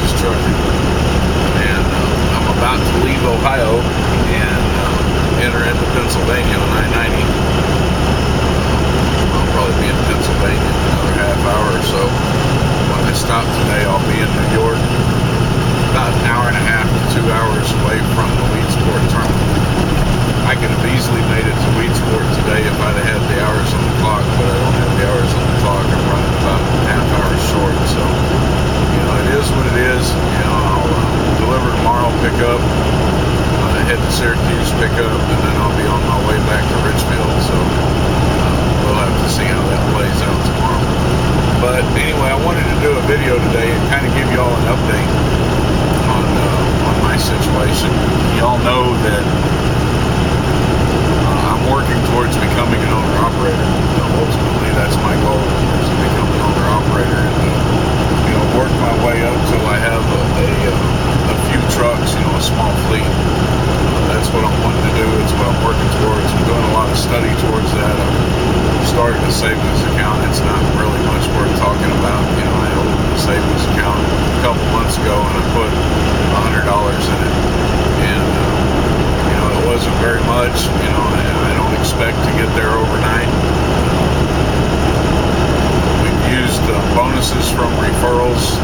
Texas trucker, and I'm about to leave Ohio and enter into Pennsylvania on I-90. I'll probably be in Pennsylvania in another half hour or so. When I stop today, I'll be in New York, about an hour and a half to 2 hours away from the Weedsport terminal. I could have easily made it to Weedsport today if I'd have had the hours on the clock, but I don't have the hours on the clock. I'm running about a half hour short, so it is what it is. I'll deliver tomorrow, pick up, head to Syracuse, pick up, and then I'll be on my way back to Richfield. So we'll have to see how that plays out tomorrow. But anyway, I wanted to do a video today and kind of give you all an update on my situation. Y'all know that I'm working towards becoming an owner-operator. Ultimately, that's my goal, is to become an owner-operator and work my way up till I have a few trucks, a small fleet. That's what I'm wanting to do. It's what I'm working towards. I'm doing a lot of study towards that. I've started a savings account. It's not really much worth talking about. I opened a savings account a couple months ago, and I put $100 in it. And it wasn't very much. I don't expect to get there overnight. We've used bonuses from referrals,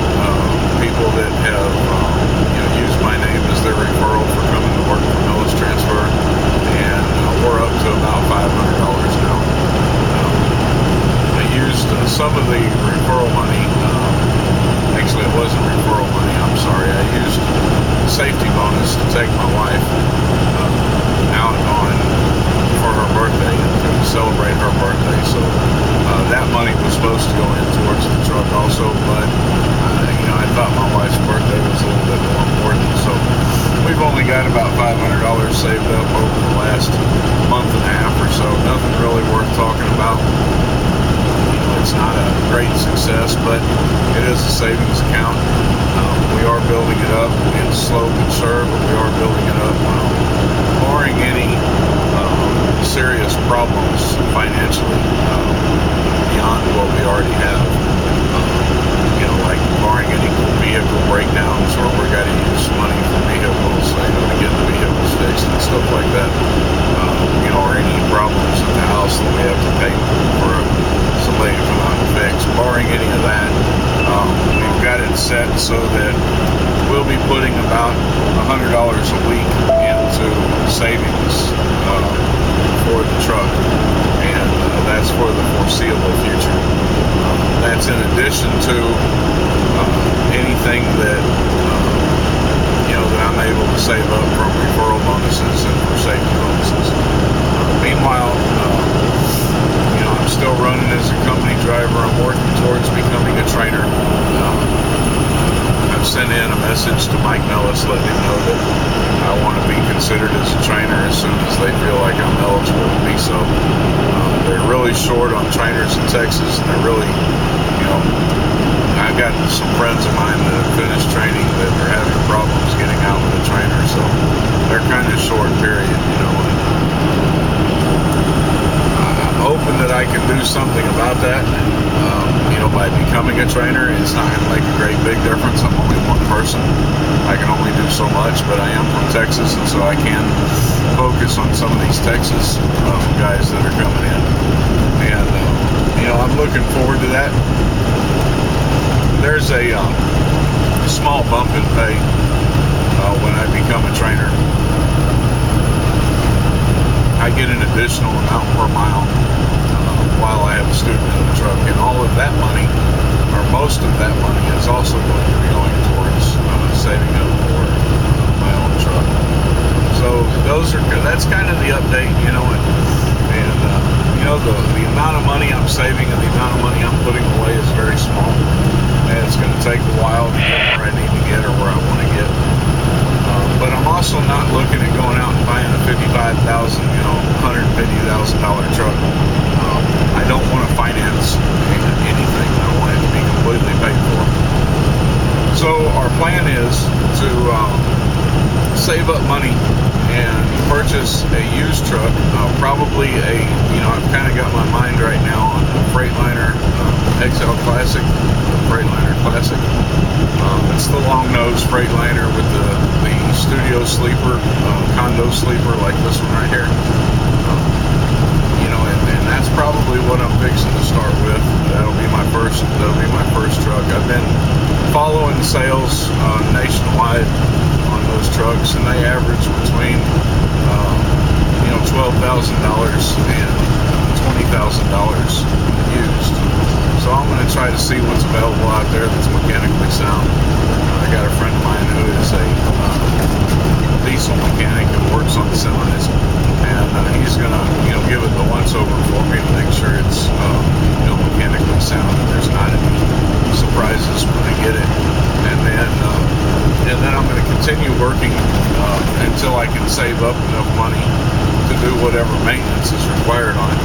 people that have used my name as their referral for coming to work for Millis Transfer, and we're up to about $500 now. I used some of the referral money. Actually, it wasn't referral money. I'm sorry. I used safety bonus to take my wife out on for her birthday and to celebrate her birthday. So that money was supposed to go in towards the truck also, but I thought my wife's birthday was a little bit more important. So we've only got about $500 saved up over the last month and a half or so. Nothing really worth talking about. It's not a great success, but it is a savings account. We are building it up. It's slow but sure, but we are building it up. Barring any serious problems financially beyond what we already have, like barring any vehicle breakdowns or we're got to use money for vehicles, to get the vehicles fixed and stuff like that, or any problems at the house that we have to pay for somebody to come out and fix. Barring any of that, we've got it set so that we'll be putting about $100 a week into savings for the truck, and that's for the foreseeable future. That's in addition to anything that that I'm able to save up from referral bonuses and for safety bonuses. Meanwhile, I'm still running as a company driver. I'm working towards becoming a trainer. I've sent in a message to Mike Millis letting him know that I want to be considered as a trainer as soon as they feel like I'm eligible to be so. They're really short on trainers in Texas, and they're really, I've got some friends of mine that have finished training that are having problems getting out with a trainer, so they're kind of short, period, I'm hoping that I can do something about that, by becoming a trainer. It's not going to make a great big difference. I'm only one person. I can only do so much, but I am from Texas, and so I can focus on some of these Texas guys that are coming in. And, I'm looking forward to that. There's a small bump in pay when I become a trainer. I get an additional amount per mile while I have a student in the truck, and all of that money, or most of that money, is also going to be going towards saving up for my own truck. So that's kind of the update, and the amount of money I'm saving and the amount of money I'm putting away is very small, and it's going to take a while to get where I need to get or where I want to get. But I'm also not looking at going out and buying a $55,000, $150,000 truck. I don't want to finance anything. I want it to be completely paid for. So our plan is to save up money and purchase a used truck, probably I've kind of got my mind right now on a Freightliner XL Classic, the Freightliner Classic. It's the long nose Freightliner with the studio sleeper, condo sleeper like this one right here. And that's probably what I'm fixing to start with. That'll be my first truck. I've been following sales nationwide on those trucks, and they average between $12,000 and $20,000 used. So I'm going to try to see what's available out there that's mechanically sound. I got a friend of mine who is a diesel mechanic and works on semis, and he's going to give it the once over for me to make sure it's mechanically sound and there's not any surprises when I get it. And then I'm going to continue working until I can save up enough money to do whatever maintenance is required on it.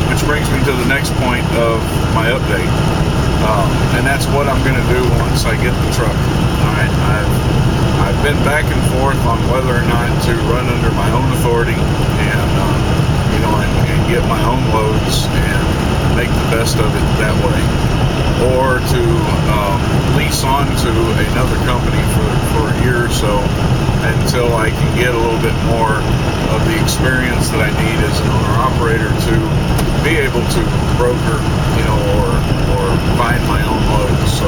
Which brings me to the next point of my update, and that's what I'm going to do once I get the truck. All right, I've been back and forth on whether or not to run under my own authority and get my own loads and make the best of it that way, or to lease on to another company for a year or so until I can get a little bit more of the experience that I need as an owner-operator to be able to broker, or find my own loads. So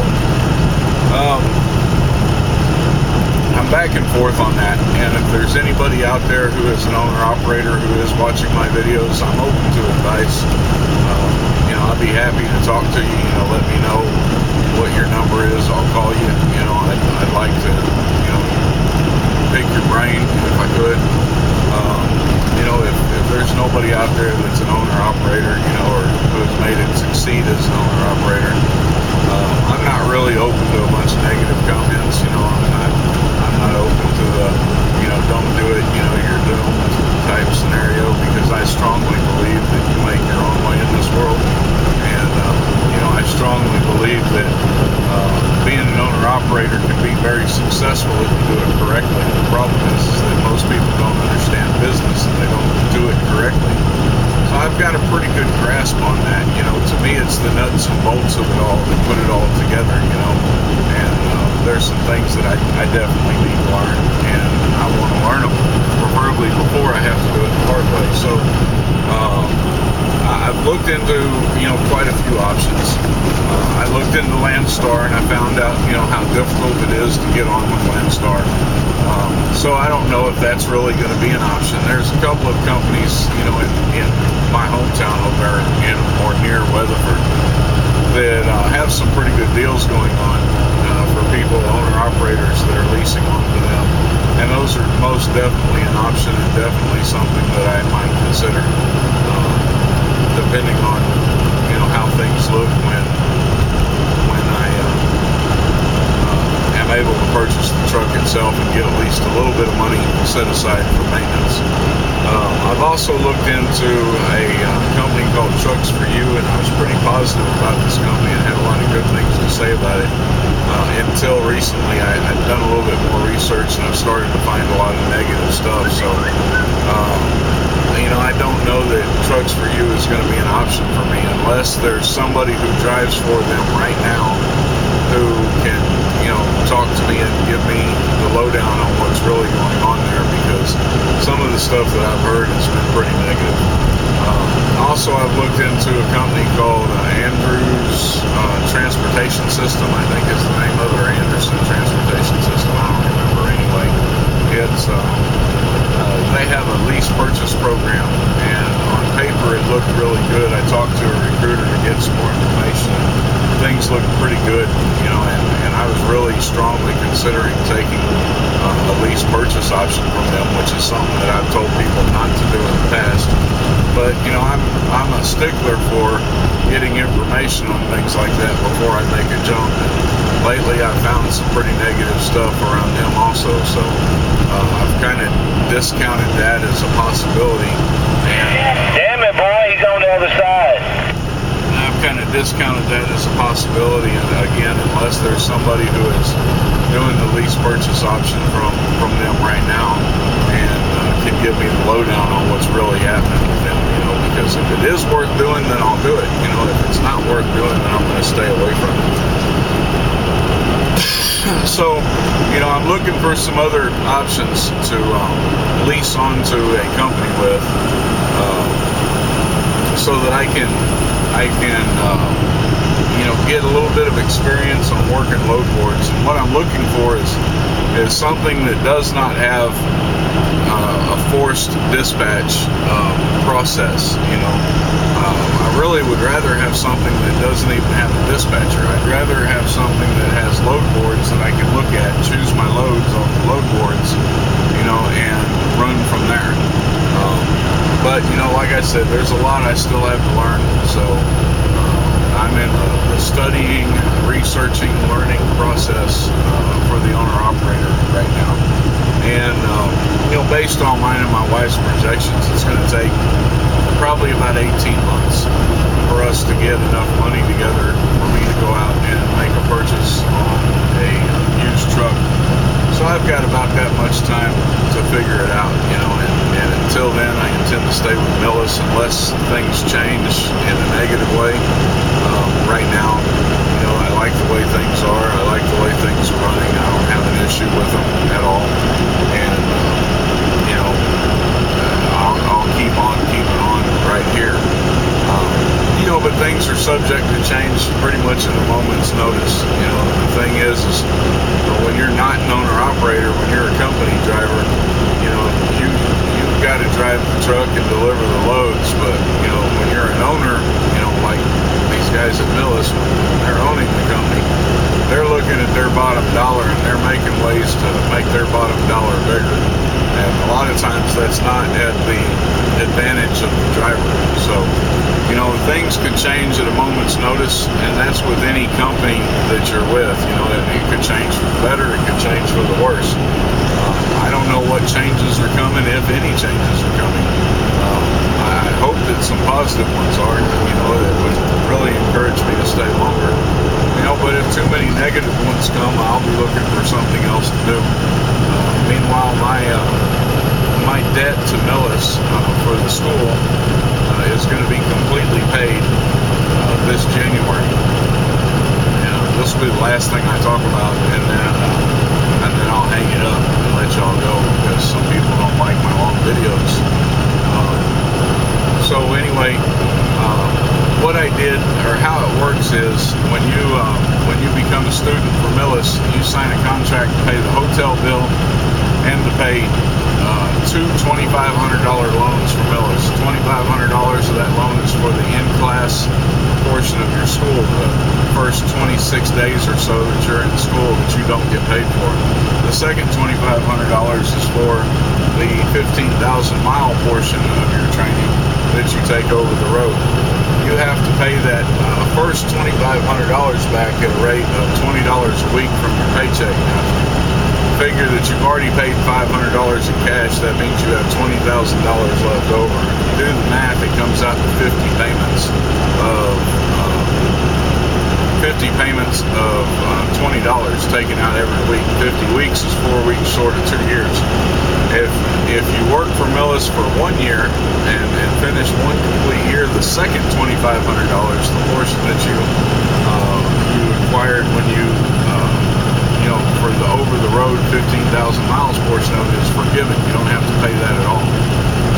I'm back and forth on that, and if there's anybody out there who is an owner-operator who is watching my videos, I'm open to advice. I'll be happy to talk to you. Let me know what your number is. I'll call you. I'd like to, pick your brain if I could. If there's nobody out there that's an owner-operator, or who has made it succeed as an owner-operator, I'm not really open to a bunch of negative comments. I'm not open to the, don't do it, you're doomed type scenario, because I strongly believe that you make your own way in this world. And, I strongly believe that being an owner-operator can be very successful if you do it correctly. The problem is that most people don't understand business and they don't do it correctly. So I've got a pretty good grasp on that. To me, it's the nuts and bolts of it all that put it all together, and there's some things that I definitely need to learn, and I want to learn them, preferably before I have to do it the hard way. So I've looked into, quite a few options. I looked into Landstar, and I found out, how difficult it is to get on with Landstar. So I don't know if that's really going to be an option. There's a couple of companies, in my hometown over there, or near Weatherford, that have some pretty good deals going on for people, owner-operators that are leasing onto them. And those are most definitely an option, and definitely something that I might consider, depending on, how things look when I am able to purchase the truck itself and get at least a little bit of money set aside for maintenance. I've also looked into a company called Trucks For You, and I was pretty positive about this company and had a lot of good things to say about it. Until recently, I've done a little bit more research, and I've started to find a lot of negative stuff. So, I don't know that Trucks For You is going to be an option for me unless there's somebody who drives for them right now who can, talk to me and give me the lowdown on what's really going on there, because some of the stuff that I've heard has been pretty negative. Also, I've looked into a company called Andrews Transportation System, I think is the name of it, or Anderson Transportation System, I don't remember anyway. It's they have a lease purchase program, and on paper it looked really good. I talked to a recruiter to get some more information. Things looked pretty good, and I was really strongly considering taking a lease purchase option from them, which is something that I've told people not to do in the past. But I'm a stickler for getting information on things like that before I make a jump. And lately I've found some pretty negative stuff around them also, so I've kind of discounted that as a possibility. Damn it, boy, he's on the other side. I've kind of discounted that as a possibility, and again, unless there's somebody who is doing the lease purchase option from them right now and can give me the lowdown on what's really happening with them, because if it is worth doing, then I'll do it. If it's not worth doing, to stay away from it. So, I'm looking for some other options to lease onto a company with, so that I can get a little bit of experience on working load boards. And what I'm looking for is something that does not have a forced dispatch process. I really would rather have something that doesn't even have a dispatcher. I'd rather have something that has load boards that I can look at, choose my loads off the load boards, and run from there. But like I said, there's a lot I still have to learn. So I'm in the studying, researching, learning process for the owner-operator right now. And, based on mine and my wife's projections, it's going to take probably about 18 months for us to get enough money together for me to go out and make a purchase on a used truck. So I've got about that much time to figure it out, and until then I intend to stay with Millis unless things change in a negative way. Right now, I like the way things are. I like the way things are running. I don't have an issue with them at all. And, I'll keep on keeping on right here. But things are subject to change pretty much in a moment's notice. The thing is when you're not an owner-operator, when you're a company driver, you've got to drive the truck and deliver the loads. But, when you're an owner, like these guys at Millis, they're owning the company, they're looking at their bottom dollar and they're making ways to make their bottom dollar bigger. And a lot of times that's not at the advantage of the driver. So, things could change at a moment's notice, and that's with any company that you're with. It could change for the better, it could change for the worse. I don't know what changes are coming, if any changes are coming. I hope that some positive ones are, that would really encourage me to stay longer. But if too many negative ones come, I'll be looking for something else to do. Meanwhile, my debt to Millis for the school is going to be completely paid this January. This will be the last thing I talk about, and then I'll hang it up and let y'all go, because some people don't like my long videos. So anyway, what I did, or how it works, is when you become a student for Millis, you sign a contract to pay the hotel bill and to pay two $2,500 loans for Millis. $2,500 of that loan is for the in-class portion of your school, the first 26 days or so that you're in school that you don't get paid for. The second $2,500 is for the 15,000-mile portion of your training that you take over the road. You have to pay that first $2,500 back at a rate of $20 a week from your paycheck. Now, figure that you've already paid $500 in cash, that means you have $20,000 left over. If you do the math, it comes out to 50 payments of $20 taken out every week. 50 weeks is 4 weeks short of 2 years. If you work for Millis for 1 year and finish one complete year, the second $2,500, the portion that you acquired when you for the over-the-road 15,000 miles portion of it is forgiven. You don't have to pay that at all.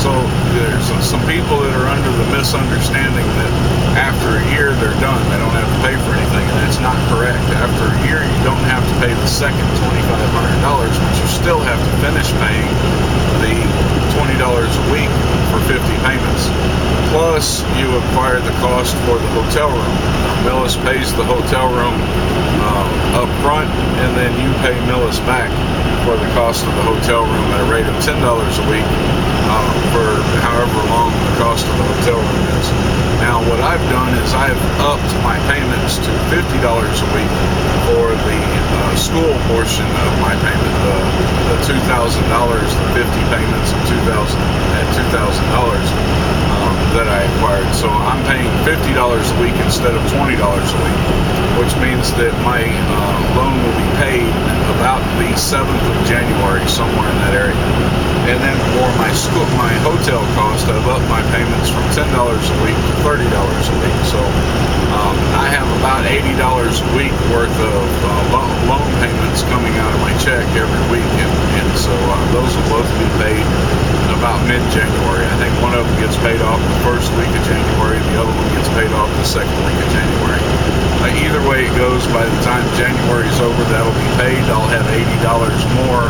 So there's some people that are under the misunderstanding that after a year they're done. They don't have to pay for anything, and that's not correct. After a year, you don't have to pay the second $2,500, but you still have to finish paying the $20 a week for 50 payments. Plus, you acquire the cost for the hotel room. Millis pays the hotel room up front, and then you pay Millis back for the cost of the hotel room at a rate of $10 a week for however long the cost of the hotel room is. Now, what I've done is I've upped my payments to $50 a week for the school portion of my payment, the $2,000, the 50 payments of $2,000 that I acquired. So I'm paying $50 a week instead of $20 a week, which means that my loan will be paid about the 7th of January, somewhere in that area. And then for my hotel cost, I've upped my payments from $10 a week to $30 a week. So I have about $800 almost a week worth of loan payments coming out of my check every week, and so those will both be paid about mid-January. I think one of them gets paid off the first week of January, the other one gets paid off the second week of January. Either way it goes, by the time January is over, that'll be paid. I'll have $80 more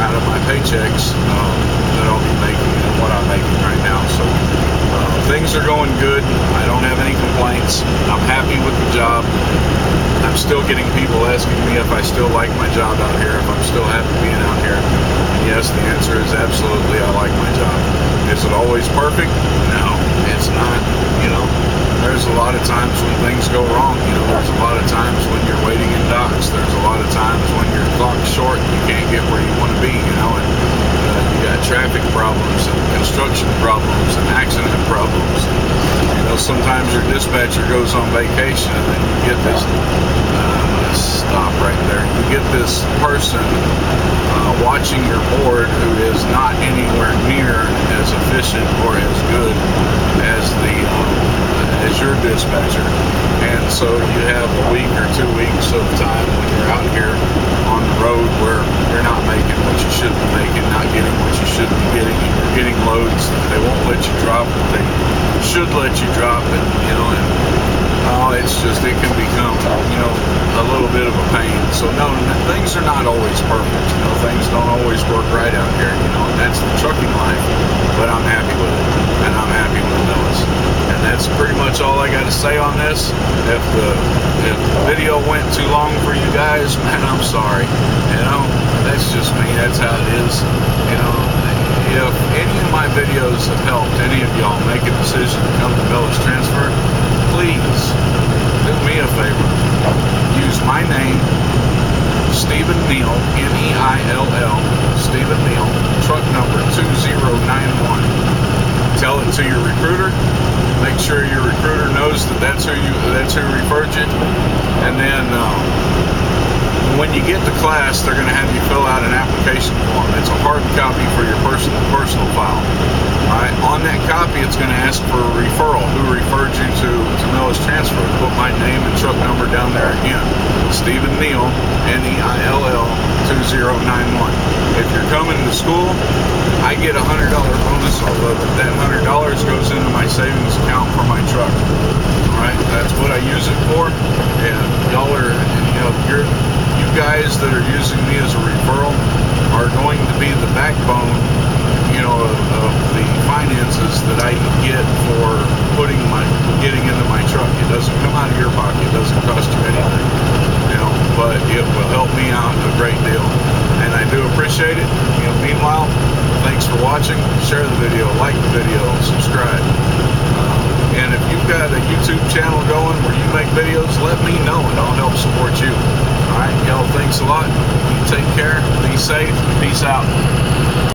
out of my paychecks that I'll be making than what I'm making right now. So things are going good. I don't have any complaints. I'm happy with the job. I'm still getting people asking me if I still like my job out here, if I'm still happy being out here. And yes, the answer is absolutely, I like my job. Is it always perfect? No, it's not. There's a lot of times when things go wrong. There's a lot of times when you're waiting in docks. There's a lot of times when your clock's short and you can't get where you want to be, and you got traffic problems and construction problems and accident problems. Sometimes your dispatcher goes on vacation and then you get this, stop right there. You get this person watching your board who is not anywhere near as efficient or as good as as your dispatcher, and so you have a week or 2 weeks of time when you're out here on the road where you're not making what you should be making, not getting what you should be getting, and you're getting loads that they won't let you drop, but they should let you drop it, it can become, a little bit of a pain. So no, things are not always perfect. Things don't always work right out here, and that's the trucking life, but I'm happy with it, and I'm happy with Neill. And that's pretty much all I got to say on this. If the video went too long for you guys, man, I'm sorry. That's just me. That's how it is. If any of my videos have helped any of y'all make a decision to come to Millis Transfer, please do me a favor. Use my name, Stephen Neill, Neill, Stephen Neill, truck number 2091. Tell it to your recruiter. Make sure your recruiter knows that's who referred you. And then when you get to class, they're going to have you fill out an application form. It's a hard copy for your personal file. All right. On that copy, it's going to ask for a referral. Who referred you to Millis Transfer? Put my name and truck number down there again. Stephen Neill, Neill 2091. If you're coming to school, I get a $100 bonus off of it. That $100 goes into my savings account for my truck. All right. That's what I use it for. And y'all are, you guys that are using me as a referral are going to be the backbone, of the finances that I get for getting into my truck. It doesn't come out of your pocket. It doesn't cost you anything, but it will help me out a great deal, and I do appreciate it. Meanwhile, thanks for watching. Share the video, like the video, subscribe. And if you've got a YouTube channel going where you make videos, let me know and I'll help support you. All right, y'all, thanks a lot. You take care. Be safe. Peace out.